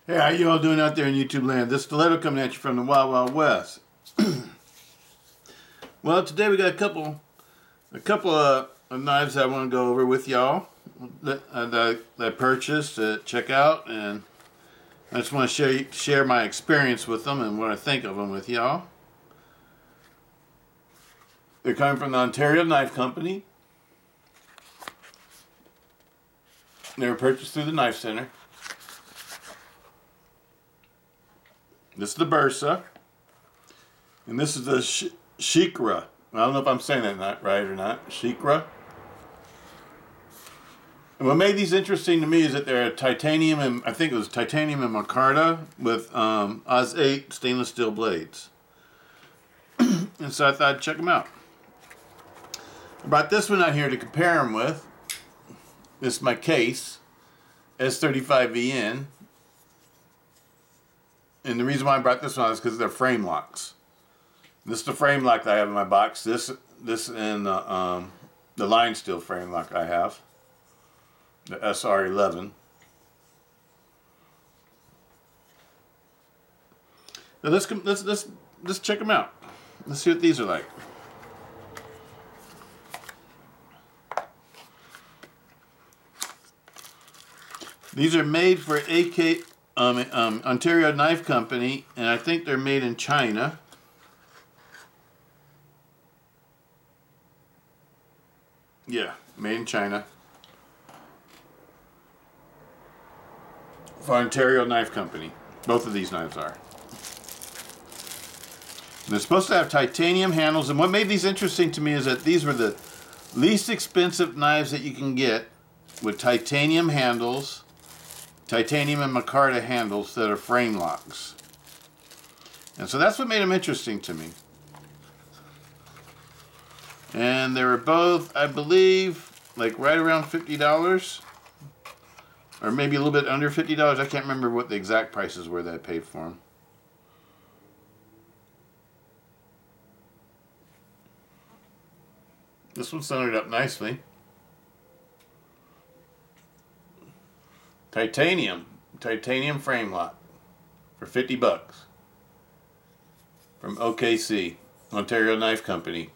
Hey, how you all doing out there in YouTube land? This Stiletto coming at you from the Wild Wild West. Well, today we got a couple of knives I want to go over with y'all that I purchased to check out, and I just want to share my experience with them and what I think of them with y'all. They're coming from the Ontario Knife Company. They were purchased through the Knife Center. This is the Bersa, and this is the Shikra. I don't know if I'm saying that right or not. Shikra. And what made these interesting to me is that they're titanium, and I think it was titanium and micarta with Oz 8 stainless steel blades. And so I thought I'd check them out. I brought this one out here to compare them with. This is my case, S35VN. And the reason why I brought this one is because they're frame locks. This is the frame lock that I have in my box. This and the line steel frame lock I have, the SR11. Now let's check them out. Let's see what these are like. These are made for Ontario Knife Company, and I think they're made in China. Yeah, made in China. For Ontario Knife Company. Both of these knives are. And they're supposed to have titanium handles, and what made these interesting to me is that these were the least expensive knives that you can get with titanium handles, titanium and micarta handles that are frame locks. And so that's what made them interesting to me. And they were both, I believe, like right around $50. Or maybe a little bit under $50. I can't remember what the exact prices were that I paid for them. This one centered up nicely. Titanium frame lock for $50 from OKC, Ontario Knife Company.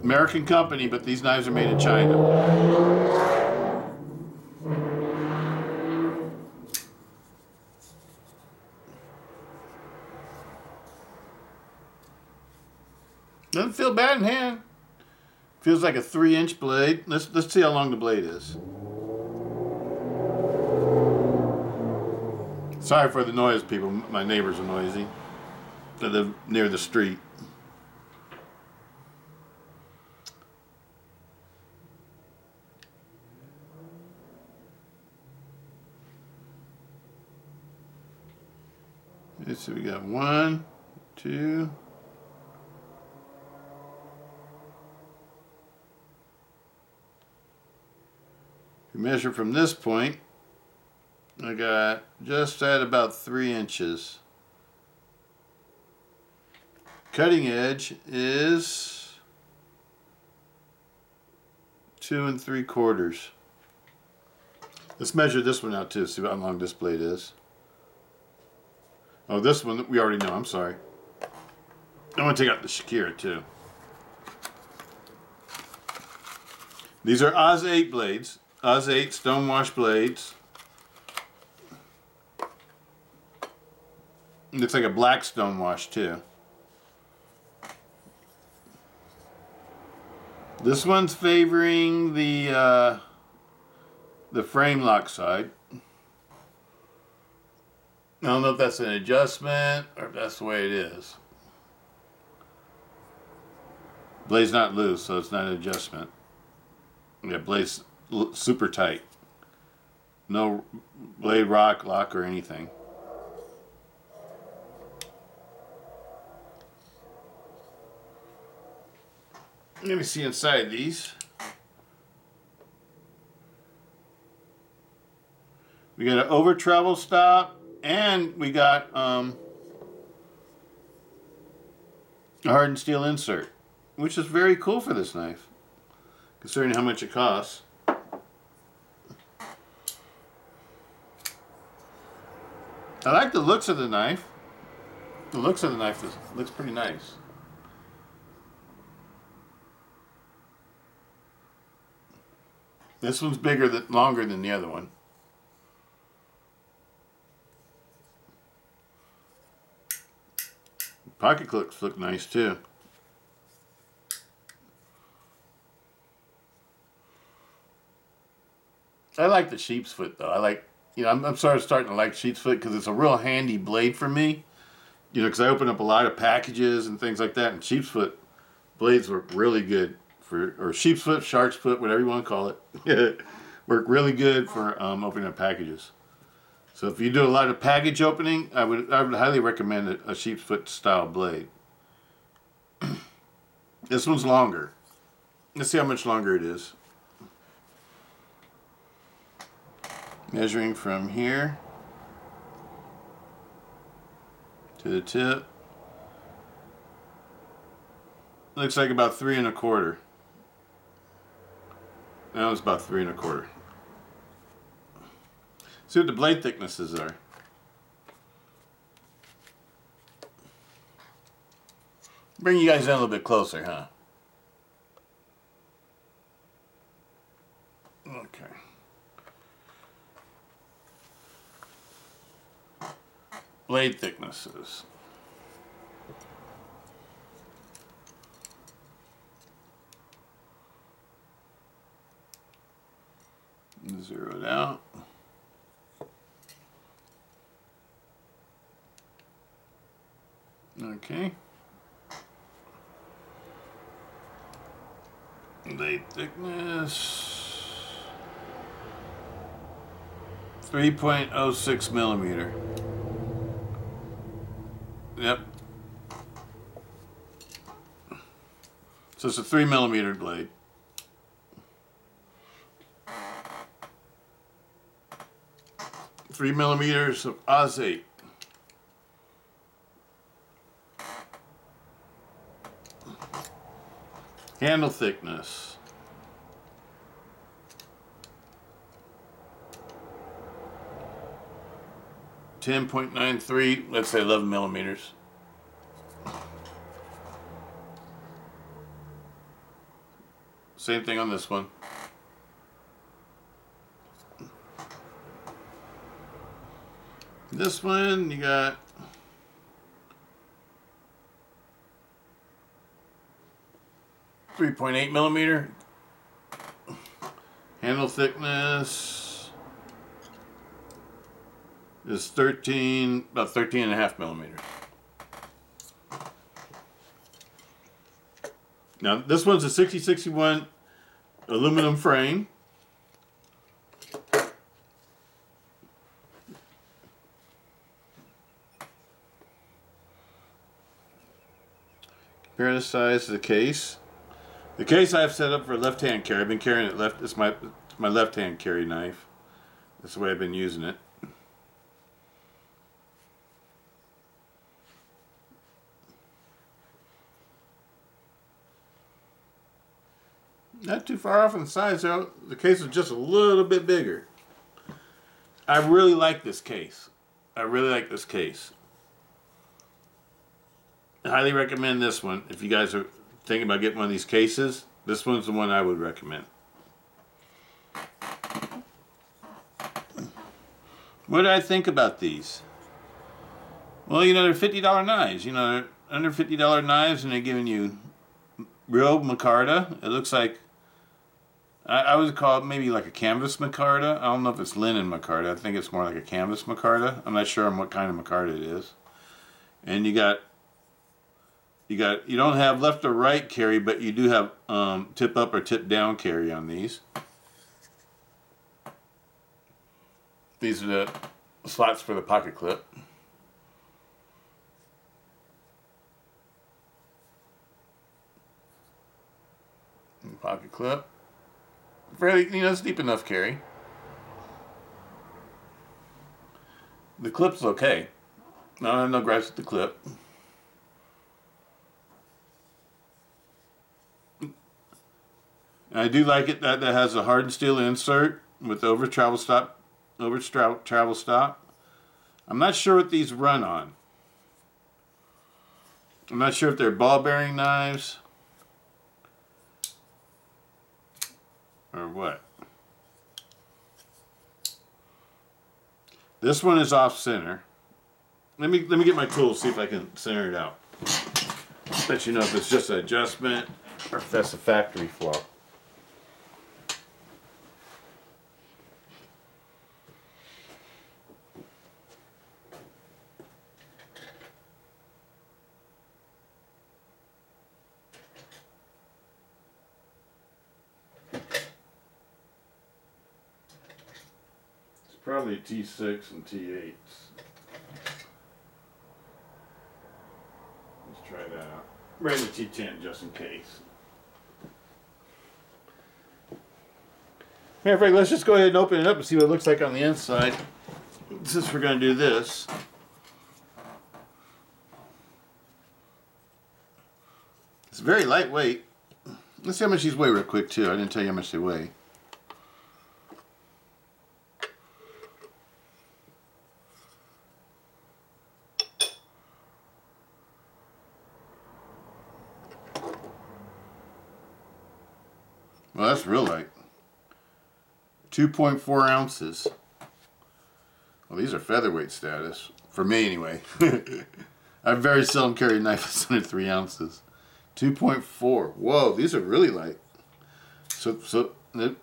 American company, but these knives are made in China. Doesn't feel bad in hand. Feels like a 3-inch blade. Let's see how long the blade is. Sorry for the noise, people. My neighbors are noisy. They live near the street. So we got 1, 2. If you measure from this point, I got just at about 3 inches. Cutting edge is 2 3/4. Let's measure this one out too, see how long this blade is. Oh, this one we already know, I'm sorry. I want to take out the Shikra too. These are Oz 8 blades. Oz 8 stonewash blades. Looks like a black stonewash too. This one's favoring the frame lock side. I don't know if that's an adjustment or if that's the way it is. Blade's not loose, so it's not an adjustment. Yeah, blade's super tight. No blade lock or anything. Let me see inside these. We got an over travel stop, and we got a hardened steel insert, which is very cool for this knife, considering how much it costs. I like the looks of the knife. The looks of the knife looks pretty nice. This one's longer than the other one. Pocket clips look nice too. I like the sheep's foot though. I like, I'm sort of starting to like sheep's foot because it's a real handy blade for me. Because I open up a lot of packages and things like that, and sheep's foot blades work really good or sheep's foot, shark's foot, whatever you want to call it, work really good for opening up packages. So if you do a lot of package opening, I would highly recommend a sheep's foot style blade. This one's longer. Let's see how much longer it is. Measuring from here to the tip. Looks like about 3 1/4. That was about 3 1/4. See what the blade thicknesses are. Bring you guys in a little bit closer, huh? Okay. Blade thicknesses. Zero it out. Okay. Blade thickness 3.06 millimeter. Yep. So it's a 3 millimeter blade. Three millimeters of Oz 8. Handle thickness 10.93, let's say 11 millimeters. Same thing on this one. This one, you got .8 millimeter. Handle thickness is about 13.5 millimeters. Now this one's a 6061 aluminum frame. Compare the size of the case. The case I've set up for left-hand carry. I've been carrying it left. It's my left-hand carry knife. That's the way I've been using it. Not too far off in the size though. The case is just a little bit bigger. I really like this case. I really like this case. I highly recommend this one. If you guys are thinking about getting one of these cases, this one's the one I would recommend. What did I think about these? Well, they're $50 knives. They're under $50 knives, and they're giving you real micarta. It looks like, I would call it maybe like a canvas micarta. I don't know if it's linen micarta. I think it's more like a canvas micarta. I'm not sure on what kind of micarta it is. And you don't have left or right carry, but you do have tip up or tip down carry on these. These are the slots for the pocket clip. Pocket clip. Fairly, it's deep enough carry. The clip's okay. I don't have no gripes with the clip. I do like it that has a hardened steel insert with over travel stop. I'm not sure what these run on. I'm not sure if they're ball bearing knives or what. This one is off center. Let me get my tool, see if I can center it out. Let you know if it's just an adjustment or if that's a factory flaw. Probably T6 and T8s. Let's try that out. Right in the T10 just in case. Matter of fact, let's just go ahead and open it up and see what it looks like on the inside. Since we're going to do this. It's very lightweight. Let's see how much these weigh real quick too. I didn't tell you how much they weigh. Well, that's real light. 2.4 ounces. Well, these are featherweight status. For me, anyway. I very seldom carry a knife that's under 3 ounces. 2.4. Whoa, these are really light. So the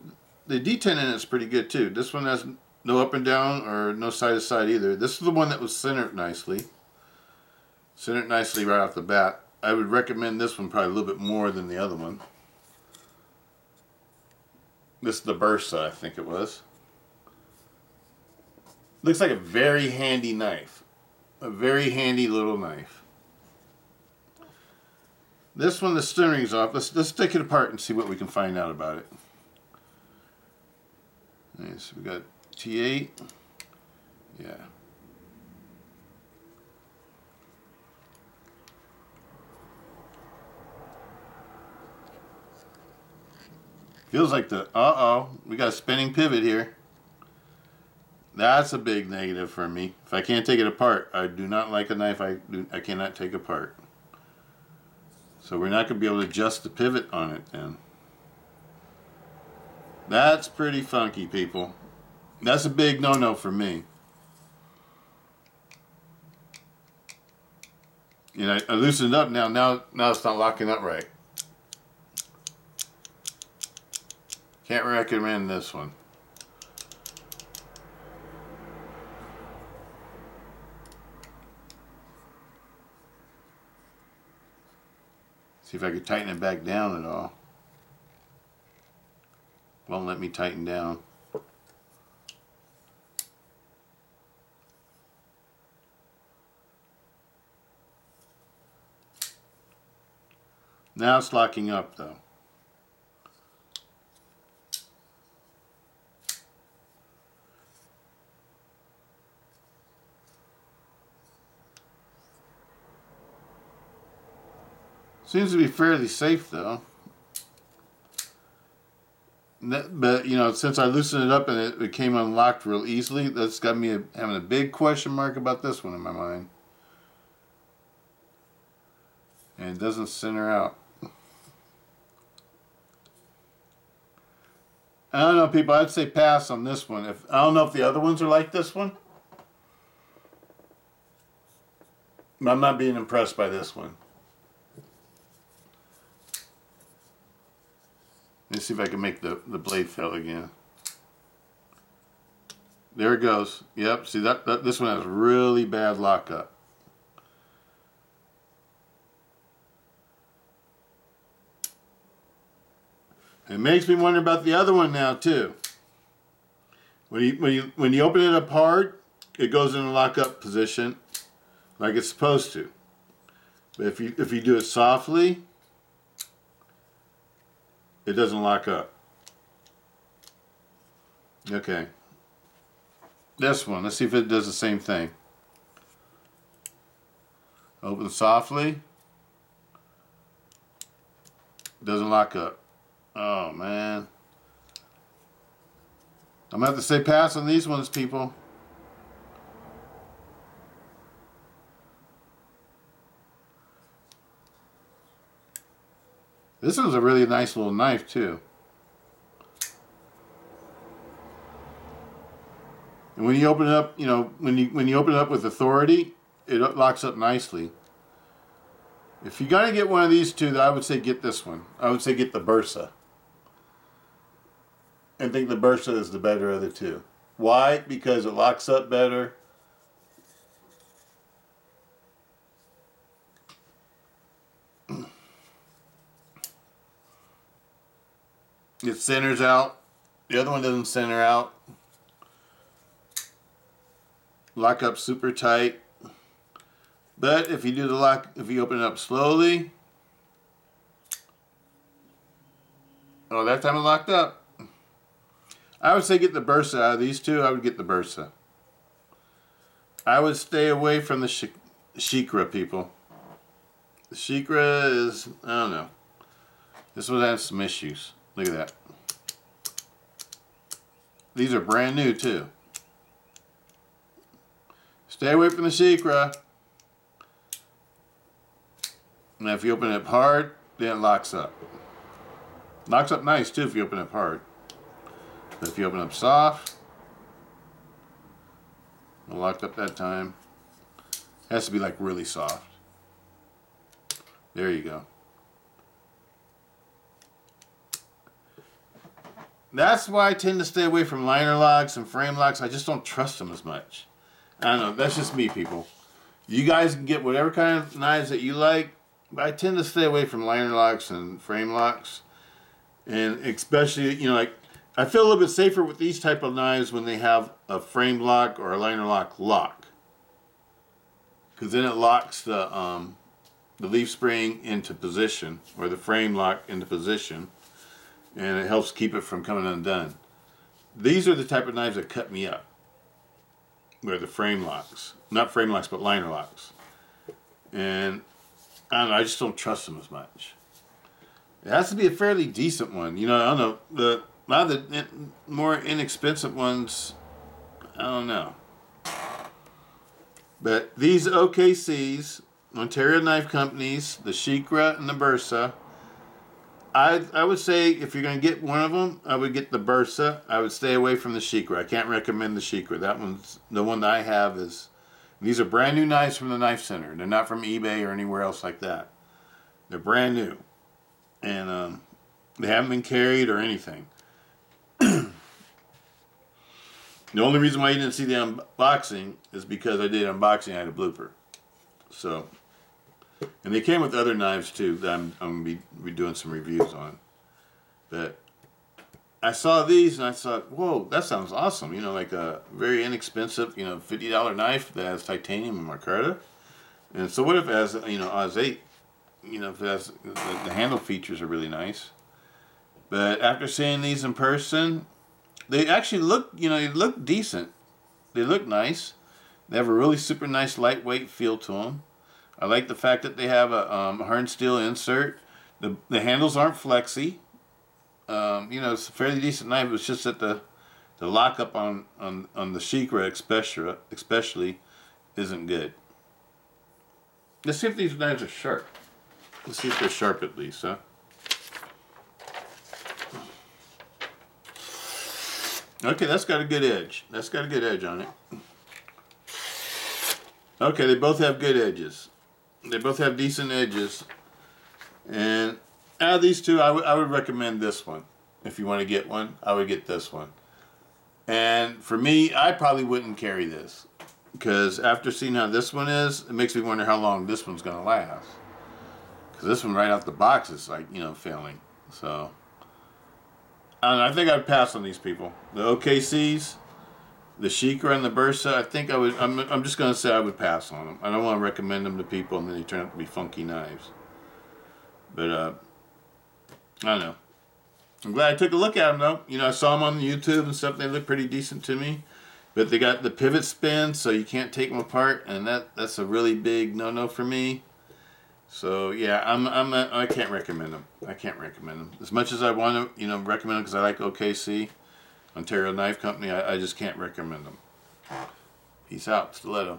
detent in it's pretty good, too. This one has no up and down or no side to side either. This is the one that was centered nicely. Centered nicely right off the bat. I would recommend this one probably a little bit more than the other one. This is the Bersa, I think it was. Looks like a very handy knife. A very handy little knife. This one, the steering's off. Let's take it apart and see what we can find out about it. Okay, so we got T8. Yeah. Feels like the, we got a spinning pivot here. That's a big negative for me. If I can't take it apart, I do not like a knife I cannot take apart. So we're not going to be able to adjust the pivot on it then. That's pretty funky, people. That's a big no-no for me. And I loosened it up now. Now it's not locking up right. Can't recommend this one. See if I could tighten it back down at all. Won't let me tighten down. Now it's locking up though. Seems to be fairly safe though. But you know, since I loosened it up and it became unlocked real easily, that's got me having a big question mark about this one in my mind. And it doesn't center out. I don't know, people. I'd say pass on this one. I don't know if the other ones are like this one. But I'm not being impressed by this one. Let's see if I can make the blade fail again. There it goes. Yep, see that this one has really bad lockup. It makes me wonder about the other one now too. When you open it up hard, it goes in a lockup position like it's supposed to. But if you do it softly, it doesn't lock up. Okay. This one, let's see if it does the same thing. Open softly. Doesn't lock up. Oh man. I'm going to have to say pass on these ones, people. This one's a really nice little knife too. And when you open it up, you know, when you open it up with authority, it locks up nicely. If you're gonna get one of these two, I would say get this one. I would say get the Bersa. I think the Bersa is the better of the two. Why? Because it locks up better. It centers out. The other one doesn't center out. Lock up super tight. But if you do the lock, if you open it up slowly, oh, that time it locked up. I would say get the Bersa out of these two. I would get the Bersa. I would stay away from the Shikra, people. The Shikra is, I don't know. This one has some issues. Look at that. These are brand new too. Stay away from the Shikra. Now if you open it up hard, then it locks up. Locks up nice too if you open it up hard. But if you open it up soft, it locked up that time. It has to be like really soft. There you go. That's why I tend to stay away from liner locks and frame locks. I just don't trust them as much. I don't know. That's just me, people. You guys can get whatever kind of knives that you like, but I tend to stay away from liner locks and frame locks. And especially, you know, like, I feel a little bit safer with these type of knives when they have a frame lock or a liner lock. Because then it locks the leaf spring into position, or the frame lock into position. And it helps keep it from coming undone. These are the type of knives that cut me up. Where the frame locks. Not frame locks, but liner locks. And I don't know, I just don't trust them as much. It has to be a fairly decent one. You know, I don't know. A lot of the more inexpensive ones, I don't know. But these OKCs, Ontario Knife Companies, the Shikra and the Bersa, I would say if you're going to get one of them, I would get the Bersa. I would stay away from the Shikra. I can't recommend the Shikra. That one's the one that I have is. These are brand new knives from the Knife Center. They're not from eBay or anywhere else like that. They're brand new, and they haven't been carried or anything. The only reason why you didn't see the unboxing is because I did unboxing. I had a blooper. So. And they came with other knives too that I'm going to be doing some reviews on. But I saw these and I thought, whoa, that sounds awesome. You know, like a very inexpensive, you know, $50 knife that has titanium and micarta. And so what if it has, you know, Oz 8? You know, if it has, the handle features are really nice. But after seeing these in person, they actually look, you know, they look decent. They look nice. They have a really super nice lightweight feel to them. I like the fact that they have a hardened steel insert. The handles aren't flexy. You know, it's a fairly decent knife. It's just that the lockup on the Shikra especially isn't good. Let's see if these knives are sharp. Let's see if they're sharp at least, huh? Okay, that's got a good edge. That's got a good edge on it. Okay, they both have good edges. They both have decent edges. And out of these two, I would recommend this one. If you want to get one, I would get this one. And for me, I probably wouldn't carry this. Because after seeing how this one is, it makes me wonder how long this one's going to last. Because this one right out the box is like, you know, failing. So, I don't know, I think I'd pass on these people. The OKCs, the Shikra and the Bersa, I think I would, I'm just going to say I would pass on them. I don't want to recommend them to people and then they turn out to be funky knives. But, I don't know. I'm glad I took a look at them though. You know, I saw them on YouTube and stuff. They look pretty decent to me. But they got the pivot spin, so you can't take them apart. And that's a really big no-no for me. So, yeah, I can't recommend them. I can't recommend them. As much as I want to, you know, recommend them because I like OKC. Ontario Knife Company, I just can't recommend them. Peace out, Stiletto.